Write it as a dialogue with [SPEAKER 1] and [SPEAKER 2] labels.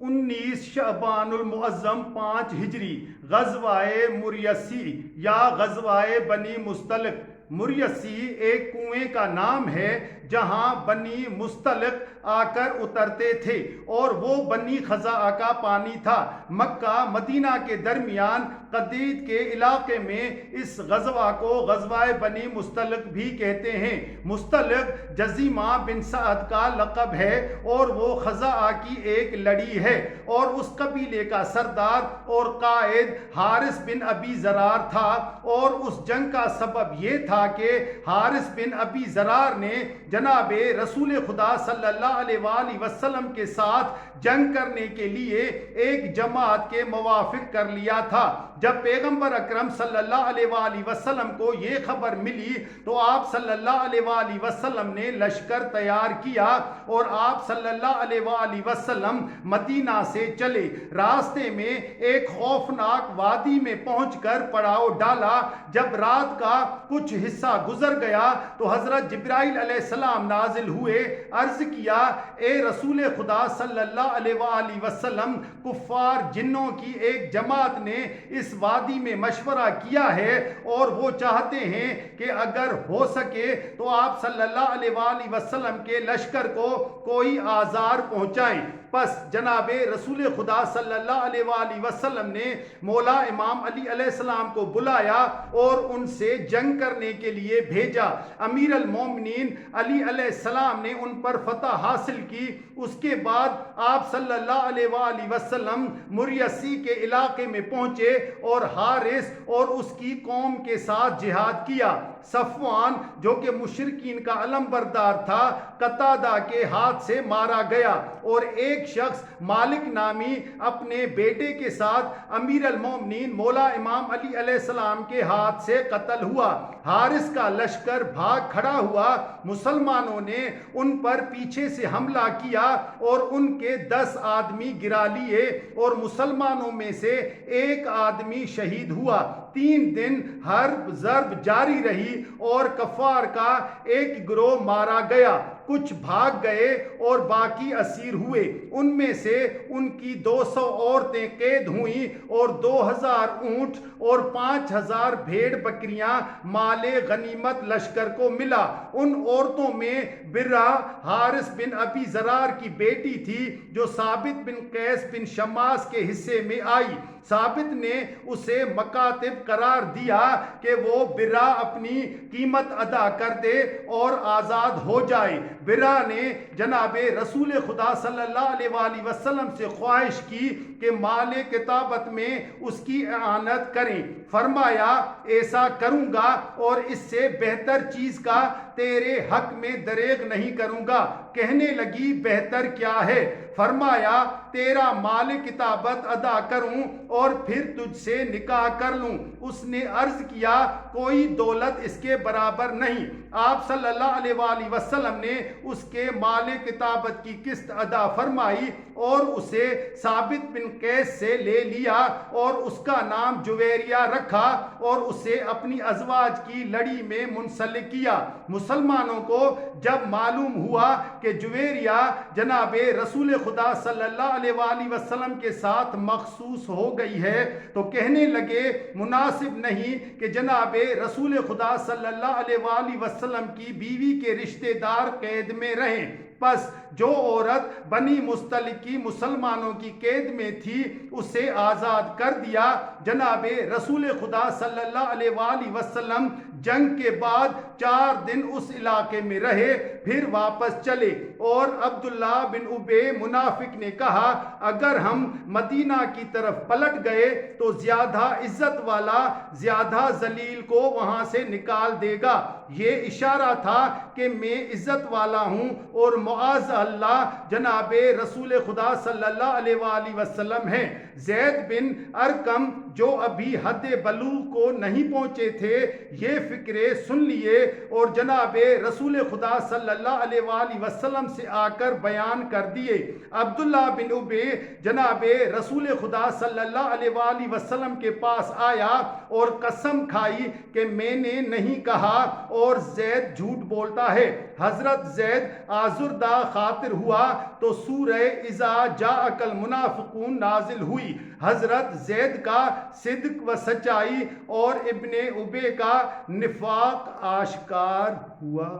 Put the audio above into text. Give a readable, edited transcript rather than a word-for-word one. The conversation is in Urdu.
[SPEAKER 1] 19 شعبان المعظم 5 ہجری غزوہ مریسی یا غزوہ بنی مستلق۔ مریسی ایک کنویں کا نام ہے جہاں بنی مستلق آ کر اترتے تھے اور وہ بنی خزاعہ کا پانی تھا۔ مکہ مدینہ کے درمیان قدید کے علاقے میں اس غزوہ کو غزوہ بنی مستلق بھی کہتے ہیں۔ مستلق جزیمہ بن سعد کا لقب ہے اور وہ خزاعہ کی ایک لڑی ہے اور اس قبیلے کا سردار اور قائد حارث بن ابی زرار تھا، اور اس جنگ کا سبب یہ تھا کہ حارث بن ابی زرار نے جناب رسول خدا صلی اللہ علیہ وآلہ وسلم کے ساتھ جنگ کرنے کے لیے ایک جماعت کے موافق کر لیا تھا۔ جب پیغمبر اکرم صلی اللہ علیہ وآلہ وسلم کو یہ خبر ملی تو آپ صلی اللہ علیہ وآلہ وسلم نے لشکر تیار کیا اور آپ صلی اللہ علیہ وآلہ وسلم مدینہ سے چلے۔ راستے میں ایک خوفناک وادی میں پہنچ کر پڑاؤ ڈالا۔ جب رات کا کچھ حصہ گزر گیا تو حضرت جبرائیل علیہ السلام نازل ہوئے۔ عرض کیا، اے رسول خدا صلی اللہ علیہ وآلہ وسلم، کفار جنوں کی ایک جماعت نے اس وادی میں مشورہ کیا ہے اور وہ چاہتے ہیں کہ اگر ہو سکے تو آپ صلی اللہ علیہ وآلہ وسلم کے لشکر کو کوئی آزار پہنچائیں۔ پس جناب رسول خدا صلی اللہ علیہ وآلہ وسلم نے مولا امام علی علیہ السلام کو بلایا اور ان سے جنگ کرنے کے لیے بھیجا۔ امیر المومنین علی علیہ السلام نے ان پر فتح حاصل کی۔ اس کے بعد آپ صلی اللہ علیہ وآلہ وسلم مریسی کے علاقے میں پہنچے اور حارث اور اس کی قوم کے ساتھ جہاد کیا۔ صفوان جو کہ مشرکین کا علم بردار تھا، قتادہ کے ہاتھ سے مارا گیا اور ایک شخص مالک نامی اپنے بیٹے کے ساتھ امیر المومنین مولا امام علی علیہ السلام کے ہاتھ سے قتل ہوا۔ حارث کا لشکر بھاگ کھڑا ہوا۔ مسلمانوں نے ان پر پیچھے سے حملہ کیا اور ان کے 10 آدمی گرا لیے اور مسلمانوں میں سے ایک آدمی شہید ہوا۔ 3 دن حرب ضرب جاری رہی اور کفار کا ایک گروہ مارا گیا، کچھ بھاگ گئے اور باقی اسیر ہوئے۔ ان میں سے ان کی 200 عورتیں قید ہوئیں اور 2000 اونٹ اور 5000 بھیڑ بکریاں مال غنیمت لشکر کو ملا۔ ان عورتوں میں برہ حارث بن ابی زرار کی بیٹی تھی جو ثابت بن قیس بن شماس کے حصے میں آئی۔ ثابت نے اسے مکاتب قرار دیا کہ وہ برہ اپنی قیمت ادا کر دے اور آزاد ہو جائے۔ برہ نے جناب رسول خدا صلی اللہ علیہ وآلہ وسلم سے خواہش کی کہ مال کتابت میں اس کی اعانت کریں۔ فرمایا، ایسا کروں گا اور اس سے بہتر چیز کا تیرے حق میں دریغ نہیں کروں گا۔ کہنے لگی، بہتر کیا ہے؟ فرمایا، تیرا مال کتابت ادا کروں اور پھر تجھ سے نکاح کر لوں۔ اس نے عرض کیا، کوئی دولت اس کے برابر نہیں۔ آپ صلی اللہ علیہ وآلہ وسلم نے اس کے مال کتابت کی قسط ادا فرمائی اور اسے ثابت بن قیس سے لے لیا اور اس کا نام جویریہ رکھا اور اسے اپنی ازواج کی لڑی میں منسلک کیا۔ مسلمانوں کو جب معلوم ہوا کہ جویریہ جناب رسول خدا صلی اللہ علیہ وآلہ وسلم کے ساتھ مخصوص ہو گئی ہے تو کہنے لگے، مناسب نہیں کہ جناب رسول خدا صلی اللہ علیہ وآلہ وسلم کی بیوی کے رشتہ دار قید میں رہیں۔ پس جو عورت بنی مستلق کی مسلمانوں کی قید میں تھی اسے آزاد کر دیا۔ جناب رسول خدا صلی اللہ علیہ وآلہ وسلم جنگ کے بعد 4 دن اس علاقے میں رہے، پھر واپس چلے اور عبداللہ بن ابی منافق نے کہا، اگر ہم مدینہ کی طرف پلٹ گئے تو زیادہ عزت والا زیادہ ذلیل کو وہاں سے نکال دے گا۔ یہ اشارہ تھا کہ میں عزت والا ہوں اور معاذ اللہ جناب رسول خدا صلی اللہ علیہ وآلہ وسلم ہیں۔ زید بن ارقم جو ابھی حد بلوغ کو نہیں پہنچے تھے یہ فکرے سن لیے اور جناب رسول خدا صلی اللہ علیہ وآلہ وسلم سے آ کر بیان کر دیے۔ عبداللہ بن ابی جناب رسول خدا صلی اللہ علیہ وآلہ وسلم کے پاس آیا اور قسم کھائی کہ میں نے نہیں کہا اور زید جھوٹ بولتا ہے۔ حضرت زید آزردہ خاطر ہوا تو سورہ اذا جاءک المنافقون نازل ہوئی. حضرت زید کا صدق و سچائی اور ابن ابی کا نفاق آشکار ہوا.